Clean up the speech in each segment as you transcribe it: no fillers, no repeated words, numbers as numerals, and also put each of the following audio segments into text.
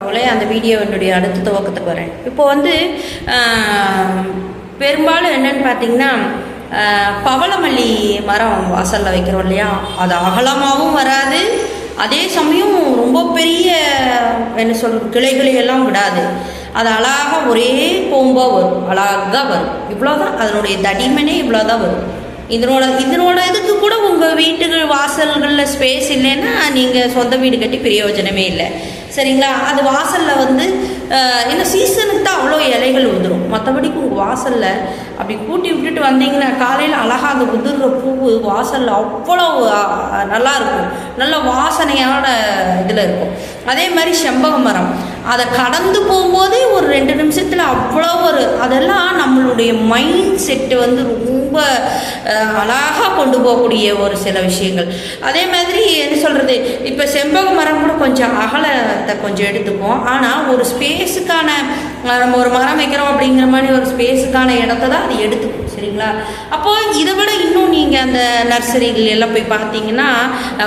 அவளே அந்த வீடியோனுடைய அடுத்த துவக்கத்துக்கு வரேன். இப்போ வந்து பெரும்பாலும் என்னன்னு பார்த்தீங்கன்னா, பவளமல்லி மரம் வாசலில் வைக்கிறோம் இல்லையா, அது அகலமாகவும் வராது, அதே சமயம் ரொம்ப பெரிய என்ன சொல்கிறது கிளைகளையெல்லாம் விடாது. அது அழகாக ஒரே கோம்பாக வரும், அழகாக வரும். இவ்வளோதான் அதனுடைய தடிமனே, இவ்வளோதான் வரும். இதனோட இதுக்கு கூட உங்கள் வீட்டுகள் வாசல்களில் ஸ்பேஸ் இல்லைன்னா நீங்கள் சொந்த வீடு கட்டி பிரயோஜனமே இல்லை, சரிங்களா? அது வாசலில் வந்து என்ன சீசனுக்கு தான் அவ்வளோ இலைகள் உதிரும். மற்றபடிக்கு உங்கள் வாசலில் அப்படி கூட்டி விட்டுட்டு வந்தீங்கன்னா காலையில் அழகாக அந்த உதிர்ற பூ வாசலில் அவ்வளோ நல்லாயிருக்கும், நல்ல வாசனையான இதில் இருக்கும். அதே மாதிரி செம்பக மரம், அதை கடந்து போகும்போதே ஒரு 2 நிமிஷத்தில் அவ்வளோ அதெல்லாம் நம்மளுடைய மைண்ட் செட்டு வந்து ரொம்ப அழகாக கொண்டு போகக்கூடிய ஒரு சில விஷயங்கள். அதே மாதிரி என்ன சொல்கிறது, இப்போ செம்பக மரம் கூட கொஞ்சம் அகலத்தை கொஞ்சம் எடுத்துப்போம். ஆனால் ஒரு ஸ்பேஸுக்கான நம்ம ஒரு மரம் வைக்கிறோம் அப்படிங்கிற மாதிரி ஒரு ஸ்பேஸுக்கான இடத்த தான் அது எடுத்துக்கும், சரிங்களா? அப்போது இதை விட இன்னும் நீங்கள் அந்த நர்சரிகள் எல்லாம் போய் பார்த்தீங்கன்னா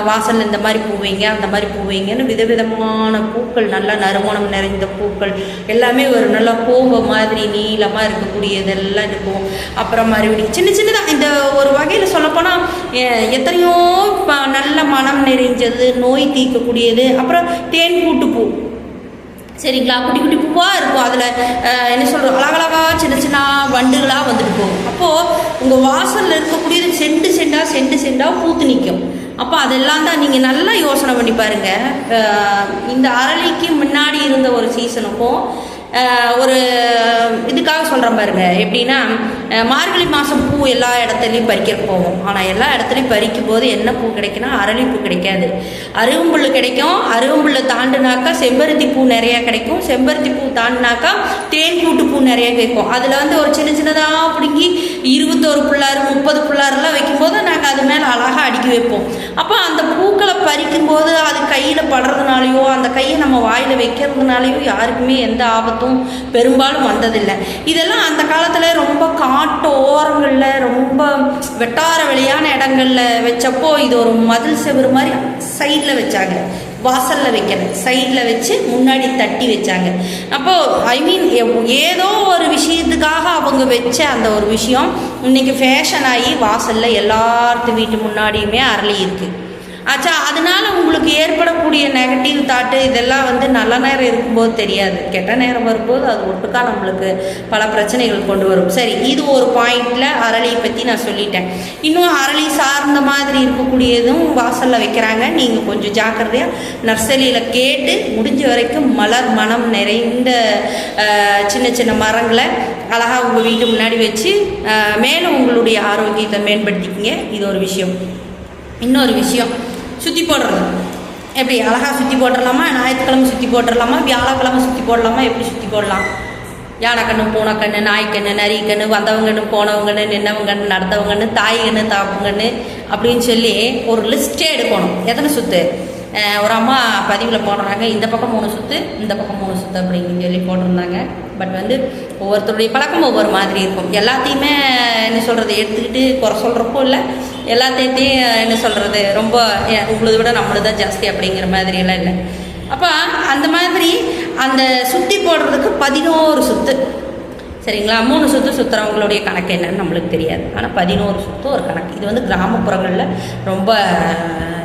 வாசலில் இந்த மாதிரி பூவைங்க அந்த மாதிரி பூவைங்கன்னு விதவிதமான பூக்கள், நல்லா நறுமணம் நிறைந்த பூக்கள் எல்லாமே ஒரு நல்ல கோம்பை மாதிரி நீளமாக இருக்கக்கூடியதெல்லாம் இருக்கும். அப்புறம் மறுபடியும் சின்ன சின்னதாக இந்த ஒரு வகையில் சொல்லப்போனால் எத்தனையோ நல்ல மனம் நிறைஞ்சது, நோய் தீர்க்கக்கூடியது. அப்புறம் தேன் கூட்டுப்பூ, சரிங்களா? குட்டி குட்டி பூவாக இருக்கும். அதில் என்ன சொல்கிறோம், அழகழகாக சின்ன சின்ன வண்டுகளாக வந்துட்டு போகும். அப்போது உங்கள் வாசலில் இருக்கக்கூடியது செண்டு செண்டாக பூத்து நிற்கும். அப்போ அதெல்லாம் தான் நீங்கள் நல்லா யோசனை பண்ணி பாருங்கள். இந்த அரளிக்கு முன்னாடி இருந்த ஒரு சீசனுக்கும் ஒரு இதுக்காக சொல்கிறேன் பாருங்க. எப்படின்னா, மார்கழி மாதம் பூ எல்லா இடத்துலையும் பறிக்க போவோம். ஆனால் எல்லா இடத்துலையும் பறிக்கும் போது என்ன பூ கிடைக்குன்னா அரளிப்பூ கிடைக்காது, அருகம்புல் கிடைக்கும். அருகம்புல்லை தாண்டினாக்கா செம்பருத்தி பூ நிறையா கிடைக்கும். செம்பருத்தி பூ தாண்டினாக்கா தேன் கூட்டு பூ நிறையா கிடைக்கும். அதில் வந்து ஒரு சின்ன சின்னதாக பிடுங்கி 21 புள்ளாறு 30 புள்ளாறுலாம் வைக்கும்போது நாங்கள் அது மேலே அழகாக அடுக்கி வைப்போம். அப்போ அந்த பூக்களை பறிக்கும்போது அது கையில் படுறதுனாலையோ அந்த கையை நம்ம வாயில் வைக்கிறதுனாலையோ யாருக்குமே எந்த ஆபத்தும் பெரும்பாலும் வந்ததில்லை. இதெல்லாம் அந்த காலத்தில் ரொம்ப காட்டு ஓரங்களில் ரொம்ப வெட்டார வெளியான இடங்களில் வச்சப்போ இது ஒரு மதில் செவரு மாதிரி சைடில் வச்சாங்க, வாசலில் வைக்கல, சைடில் வச்சு முன்னாடி தட்டி வச்சாங்க. அப்போது ஏதோ ஒரு விஷயத்துக்காக அவங்க வச்ச அந்த ஒரு விஷயம் இன்னைக்கு ஃபேஷன் ஆகி வாசலில் எல்லாத்து வீட்டு முன்னாடியுமே அரளி இருக்குது. ஆச்சா, அதனால உங்களுக்கு ஏற்படக்கூடிய நெகட்டிவ் தாட்டு இதெல்லாம் வந்து நல்ல நேரம் இருக்கும்போது தெரியாது, கெட்ட நேரம் வரும்போது அது ஒட்டுக்கா நம்மளுக்கு பல பிரச்சனைகள் கொண்டு வரும். சரி, இது ஒரு பாயிண்டில் அரளியை பற்றி நான் சொல்லிட்டேன். இன்னும் அரளி சார்ந்த மாதிரி இருக்கக்கூடியதும் வாசலில் வைக்கிறாங்க. நீங்கள் கொஞ்சம் ஜாக்கிரதையாக நர்சரியில் கேட்டு முடிஞ்ச வரைக்கும் மலர் மனம் நிறைந்த சின்ன சின்ன மரங்களை அழகாக உங்கள் வீட்டு முன்னாடி வச்சு மேலும் உங்களுடைய ஆரோக்கியத்தை மேம்படுத்திக்கிங்க. இது ஒரு விஷயம். இன்னொரு விஷயம், சுற்றி போடுறது. எப்படி அழகாக சுற்றி போட்டுடலாமா? ஞாயிற்றுக்கிழமை சுற்றி போட்டுடலாமா? வியாழக்கிழமை சுற்றி போடலாமா? எப்படி சுற்றி போடலாம்? யானைக்கண்ணு, பூனைக்கண்ணு, நாய்க்கண்ணு, நரிக்கண்ணு, வந்தவங்கன்னு, போனவங்கன்னு, நின்னவங்கன்னு, நடந்தவங்கன்னு, தாய்கண்ணு, தாப்புங்கன்னு அப்படின்னு சொல்லி ஒரு லிஸ்ட்டே எடுக்கணும். எத்தனை சுற்று? ஒரு அம்மா பதிவில் போடுறாங்க, இந்த பக்கம் 3 சுற்று, இந்த பக்கம் 3 சுற்று அப்படின்னு சொல்லி போட்டிருந்தாங்க. பட் வந்து ஒவ்வொருத்தருடைய பழக்கம் ஒவ்வொரு மாதிரி இருக்கும். எல்லாத்தையுமே என்ன சொல்கிறது எடுத்துக்கிட்டு குறை சொல்கிறப்போ இல்லை, எல்லாத்தையும் என்ன சொல்கிறது ரொம்ப உங்களதை விட நம்மளது தான் ஜாஸ்தி அப்படிங்கிற மாதிரியெல்லாம் இல்லை. அப்போ அந்த மாதிரி அந்த சுற்றி போடுறதுக்கு 11 சுற்று, சரிங்களா? 3 சுற்று சுற்றுறவங்களுடைய கணக்கு என்னன்னு நம்மளுக்கு தெரியாது. ஆனால் 11 சுற்று ஒரு கணக்கு. இது வந்து கிராமப்புறங்களில் ரொம்ப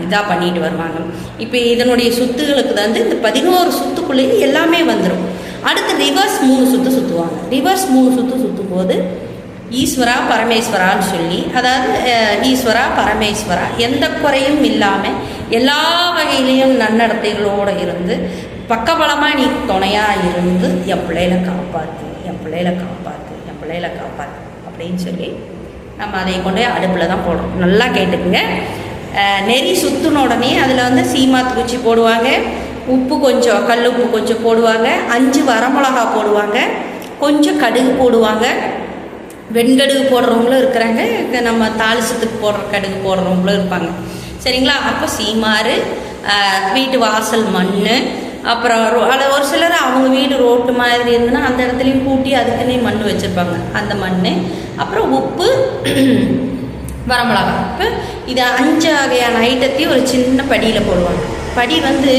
இதாக பண்ணிட்டு வருவாங்க. இப்போ இதனுடைய சுற்றுகளுக்கு வந்து இந்த 11 சுற்றுக்குள்ளேயே எல்லாமே வந்துடும். அடுத்து ரிவர்ஸ் 3 சுற்று சுற்றுவாங்க. ரிவர்ஸ் 3 சுற்று சுற்றும் போது ஈஸ்வரா பரமேஸ்வரான்னு சொல்லி, அதாவது ஈஸ்வரா பரமேஸ்வரா எந்த குறையும் இல்லாமல் எல்லா வகையிலையும் நன்னடத்தைகளோடு இருந்து பக்கபலமாக நீ துணையாக இருந்து என் பிள்ளைகளை காப்பாற்று, என் பிள்ளைகளை காப்பாற்று, என் பிள்ளைகளை காப்பாற்று அப்படின்னு சொல்லி நம்ம அதை கொண்டு அடுப்பில் தான் போடுறோம். நல்லா கேட்டுக்குங்க. நெறி சுற்றுன உடனே அதில் வந்து சீமாத்து குச்சி போடுவாங்க, உப்பு கொஞ்சம், கல் உப்பு கொஞ்சம் போடுவாங்க, 5 வரமிளகா போடுவாங்க, கொஞ்சம் கடுகு போடுவாங்க, வெண்கடுகு போடுறவங்களும் இருக்கிறாங்க, நம்ம தாளிசத்துக்கு போடுற கடுகு போடுறவங்களும் இருப்பாங்க, சரிங்களா? அப்போ சீமாறு, வீட்டு வாசல் மண், அப்புறம் அதில் ஒரு சிலர் அவங்க வீடு ரோட்டு மாதிரி இருந்துன்னா அந்த இடத்துலையும் கூட்டி அதுக்குன்னே மண் வச்சுருப்பாங்க, அந்த மண், அப்புறம் உப்பு, வரமிளகா. இப்போ இதை 5 வகையான ஐட்டத்தையும் ஒரு சின்ன படியில் போடுவாங்க. படி வந்து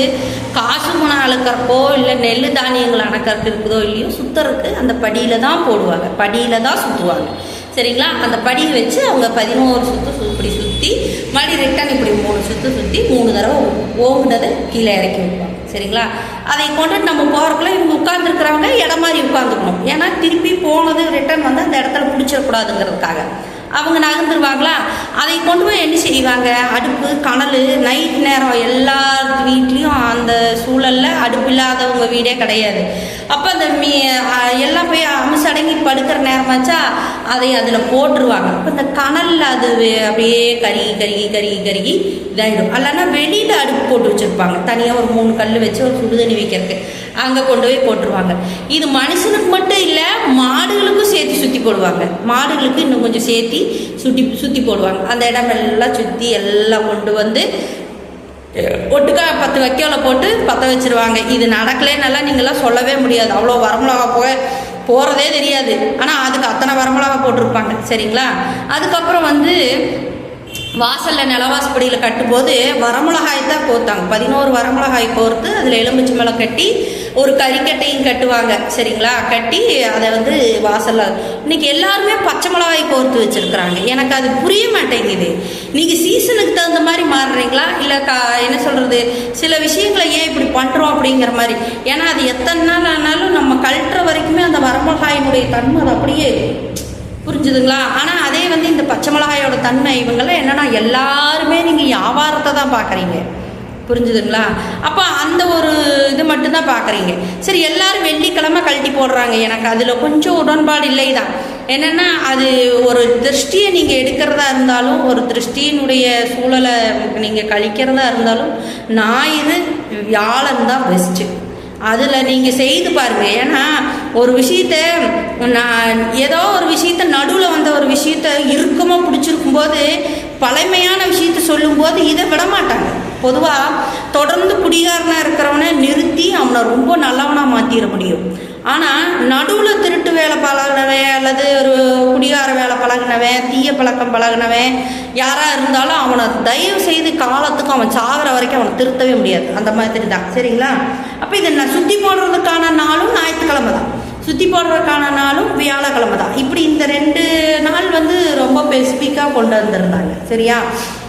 காசு குணம் அழுக்கிறப்போ இல்லை நெல் தானியங்கள் அணக்கறக்கு இருக்குதோ இல்லையோ சுற்றுறதுக்கு அந்த படியில் தான் போடுவாங்க, படியில் தான் சுற்றுவாங்க. சரிங்களா? அந்த படியை வச்சு அவங்க 11 சுற்று இப்படி சுற்றி மறுபடி ரிட்டன் இப்படி 3 சுற்று சுற்றி 3 தடவை ஓங்குனதை கீழே இறக்கி வைப்பாங்க. சரிங்களா? அதை கொண்டுட்டு நம்ம போகிறக்குள்ள இவங்க உட்காந்துருக்குறவங்க இடம் மாதிரி உட்காந்துக்கணும். ஏன்னா திருப்பி போனது ரிட்டன் வந்து அந்த இடத்துல பிடிச்சிடக்கூடாதுங்கிறதுக்காக அவங்க நகர்ந்துருவாங்களா. அதை கொண்டு போய் என்ன செய்வாங்க, அடுப்பு கனல் நைட் நேரம் எல்லார் வீட்லேயும் அந்த சூழலில் அடுப்பு இல்லாதவங்க வீடே கிடையாது. அப்போ அந்த எல்லாம் போய் அமுசடங்கி படுக்கிற நேரமாச்சா அதை அதில் போட்டுருவாங்க. அப்போ இந்த கனலில் அது அப்படியே கருகி இதாகிடும். இல்லைன்னா வெளியில் அடுப்பு போட்டு வச்சுருப்பாங்க, தனியாக ஒரு 3 கல் வச்சு ஒரு சுடுதண்ணி வைக்கிறதுக்கு அங்கே கொண்டு போய் போட்டுருவாங்க. இது மனுஷனுக்கு மட்டும் இல்லை, மாடுகளுக்கும் சேர்த்து சுற்றி போடுவாங்க. மாடுகளுக்கு இன்னும் கொஞ்சம் சேர்த்து சுற்றி போடுவாங்க. அந்த இடமெல்லாம் சுற்றி எல்லாம் கொண்டு வந்து ஒட்டுக்கா 10 வைக்கோலை போட்டு பற்ற வச்சிருவாங்க. இது நடக்கலேன்னால நீங்களாம் சொல்லவே முடியாது. அவ்வளோ வரமிளகா போகிறதே தெரியாது. ஆனால் அதுக்கு அத்தனை வரமிளகா போட்டிருப்பாங்க. சரிங்களா? அதுக்கப்புறம் வந்து வாசலில் நிலவாசப்படியில் கட்டும்போது வரமிளகாய் தான் கோர்த்தாங்க. 11 வரமிளகாய் கோர்த்து அதில் எலுமிச்சை மேலே கட்டி ஒரு கறிக்கட்டையும் கட்டுவாங்க. சரிங்களா? கட்டி அதை வந்து வாசலில் இன்னைக்கு எல்லாருமே பச்சை மிளகாய் கோர்த்து வச்சுருக்குறாங்க. எனக்கு அது புரிய மாட்டேங்குது. நீங்கள் சீசனுக்கு தகுந்த மாதிரி மாறுறீங்களா இல்லை என்ன சொல்கிறது, சில விஷயங்களை ஏன் இப்படி பண்ணுறோம் அப்படிங்கிற மாதிரி. ஏன்னா அது எத்தனை நாள் ஆனாலும் நம்ம கழட்டுற வரைக்குமே அந்த வரமிளகாயினுடைய தன்மை அது அப்படியே புரிஞ்சுதுங்களா? ஆனால் அதே வந்து இந்த பச்சை மிளகாயோட தன்மை இவங்கெல்லாம் என்னன்னா எல்லாருமே நீங்கள் வியாபாரத்தை தான் பார்க்குறீங்க. புரிஞ்சுதுங்களா? அப்போ அந்த ஒரு இது மட்டும்தான் பார்க்குறீங்க. சரி, எல்லாரும் வெள்ளிக்கிழமை கழட்டி போடுறாங்க. எனக்கு அதில் கொஞ்சம் உடன்பாடு இல்லை தான். என்னென்னா அது ஒரு திருஷ்டியை நீங்கள் எடுக்கிறதா இருந்தாலும், ஒரு திருஷ்டியினுடைய சூழலை நீங்கள் கழிக்கிறதா இருந்தாலும் ஞாயிறு வியாழன் தான் பெஸ்ட்டு. அதில் நீங்கள் செய்து பாருங்கள். ஏன்னா ஒரு விஷயத்த நான் ஏதோ ஒரு விஷயத்த நடுவில் வந்த ஒரு விஷயத்த இறுக்கமாக பிடிச்சிருக்கும் போது பழமையான விஷயத்த சொல்லும்போது இதை விட மாட்டாங்க. பொதுவாக தொடர்ந்து குடிகாரனாக இருக்கிறவனை நிறுத்தி அவனை ரொம்ப நல்லவனாக மாற்றிட முடியும். ஆனால் நடுவில் திருட்டு வேலை பழகினவன் அல்லது ஒரு குடிகார வேலை பழகினவன், தீய பழக்கம் பழகினவன் யாராக இருந்தாலும் அவனை தயவு செய்து காலத்துக்கு அவன் சாகிற வரைக்கும் அவனை திருத்தவே முடியாது. அந்த மாதிரி தான். சரிங்களா? அப்போ இதை நான் சுற்றி போடுறதுக்கான நாளும் ஞாயிற்றுக்கிழமை தான், சுற்றி போடுறதுக்கான நாளும் வியாழக்கிழமை தான். இப்படி இந்த 2 நாள் வந்து ரொம்ப ஸ்பெசிஃபிக்காக கொண்டு வந்திருந்தாங்க. சரியா?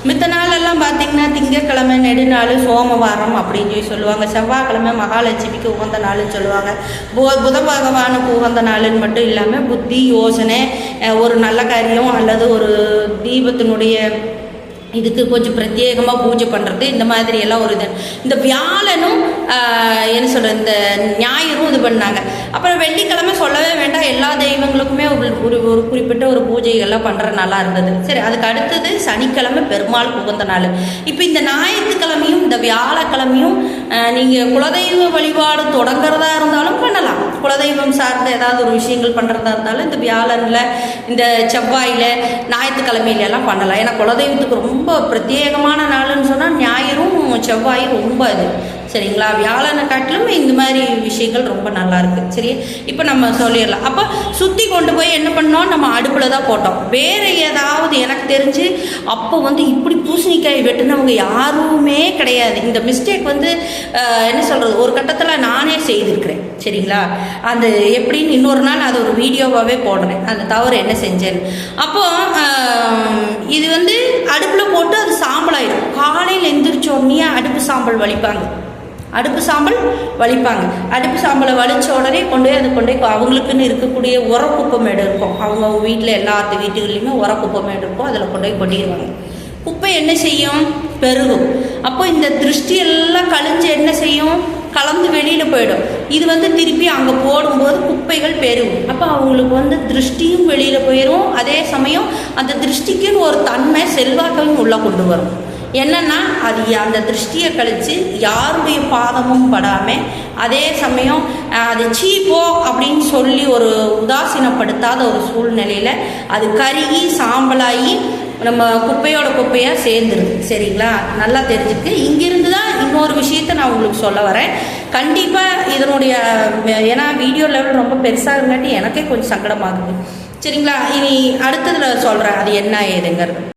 மித்த நாளெல்லாம் பார்த்திங்கன்னா திங்கக்கிழமை நெடுநாள், சோமவாரம் அப்படின்னு சொல்லி சொல்லுவாங்க. செவ்வாய்க்கிழமை மகாலட்சுமிக்கு உகந்த நாள்னு சொல்லுவாங்க. புத பகவானுக்கு உகந்த நாளுன்னு மட்டும் இல்லாமல் புத்தி, யோசனை, ஒரு நல்ல காரியம் அல்லது ஒரு தீபத்தினுடைய இதுக்கு கொஞ்சம் பிரத்யேகமாக பூஜை பண்ணுறது, இந்த மாதிரி எல்லாம் ஒரு இது. இந்த வியாழனும் என்ன சொல்கிற இந்த ஞாயிறும் இது பண்ணாங்க. அப்புறம் வெள்ளிக்கிழமை சொல்லவே வேண்டாம், எல்லா தெய்வங்களுக்குமே ஒரு குறிப்பிட்ட ஒரு பூஜைகள்லாம் பண்ணுற நல்லா இருந்தது. சரி, அதுக்கு அடுத்தது சனிக்கிழமை பெருமாள் உகந்த நாள். இப்போ இந்த ஞாயிற்றுக்கிழமையும் இந்த வியாழக்கிழமையும் நீங்கள் குலதெய்வ வழிபாடு தொடங்குறதா இருந்தாலும் பண்ணலாம். குலதெய்வம் சார்ந்த ஏதாவது ஒரு விஷயங்கள் பண்ணுறதா இருந்தாலும் இந்த வியாழனில், இந்த செவ்வாயில், ஞாயிற்றுக்கிழமையிலெல்லாம் பண்ணலாம். ஏன்னா குலதெய்வத்துக்கு ரொம்ப பிரத்யேகமான நாளுன்னு சொன்னால் ஞாயிறும் செவ்வாயும் ரொம்ப இது. சரிங்களா? வியாழனை காட்டிலும் இந்த மாதிரி விஷயங்கள் ரொம்ப நல்லா இருக்குது. சரி, இப்போ நம்ம சொல்லிடலாம். அப்போ சுற்றி கொண்டு போய் என்ன பண்ணோம், நம்ம அடுப்பில் தான் போட்டோம். வேறு ஏதாவது எனக்கு தெரிஞ்சு அப்போ வந்து இப்படி பூசணிக்காய் வெட்டினவங்க யாருமே கிடையாது. இந்த மிஸ்டேக் வந்து என்ன சொல்கிறது, ஒரு கட்டத்தில் நானே செய்திருக்கிறேன். சரிங்களா? அந்த எப்படின்னு இன்னொரு நாள் அது ஒரு வீடியோவாகவே போடுறேன், அந்த தவறு என்ன செஞ்சேன்னு. அப்போது இது வந்து அடுப்பில் போட்டு அது சாம்பல் ஆயிடும். காலையில் எந்திரிச்ச உடனே அடுப்பு சாம்பல் வலிப்பாங்க. அடுப்பு சாம்பல் வலித்த உடனே கொண்டு போய் அவங்களுக்குன்னு இருக்கக்கூடிய உரக்குப்பமேடு இருக்கும். அவங்க வீட்டில் எல்லாத்து வீட்டுகள்லையுமே உரக்குப்பமேடு இருக்கும். அதில் கொண்டு போய் கொட்டிடுவாங்க. குப்பை என்ன செய்யும், பெருகும். அப்போ இந்த திருஷ்டி எல்லாம் கழிஞ்சு என்ன செய்யும், கலந்து வெளியில் போயிடும். இது வந்து திருப்பி அங்கே போடும்போது குப்பைகள் பெருகும். அப்போ அவங்களுக்கு வந்து திருஷ்டியும் வெளியில் போயிடும். அதே சமயம் அந்த திருஷ்டிக்குன்னு ஒரு தன்மை செல்வாக்கையும் உள்ளே கொண்டு வரும். என்னன்னா அது அந்த திருஷ்டியை கழித்து யாருடைய பாதமும் படாமல், அதே சமயம் அது சீப்போ அப்படின்னு சொல்லி ஒரு உதாசீனப்படுத்தாத ஒரு சூழ்நிலையில் அது கருகி சாம்பலாகி நம்ம குப்பையாக சேர்ந்துருது. சரிங்களா? நல்லா தெரிஞ்சுருக்கு. இங்கிருந்து தான் இன்னொரு விஷயத்தை நான் உங்களுக்கு சொல்ல வரேன். கண்டிப்பாக இதனுடைய, ஏன்னா வீடியோ லெவல் ரொம்ப பெருசாக இருந்தாட்டி எனக்கே கொஞ்சம் சங்கடமாகுது. சரிங்களா? இனி அடுத்ததில் சொல்கிறேன் அது என்ன ஏதுங்கிறது.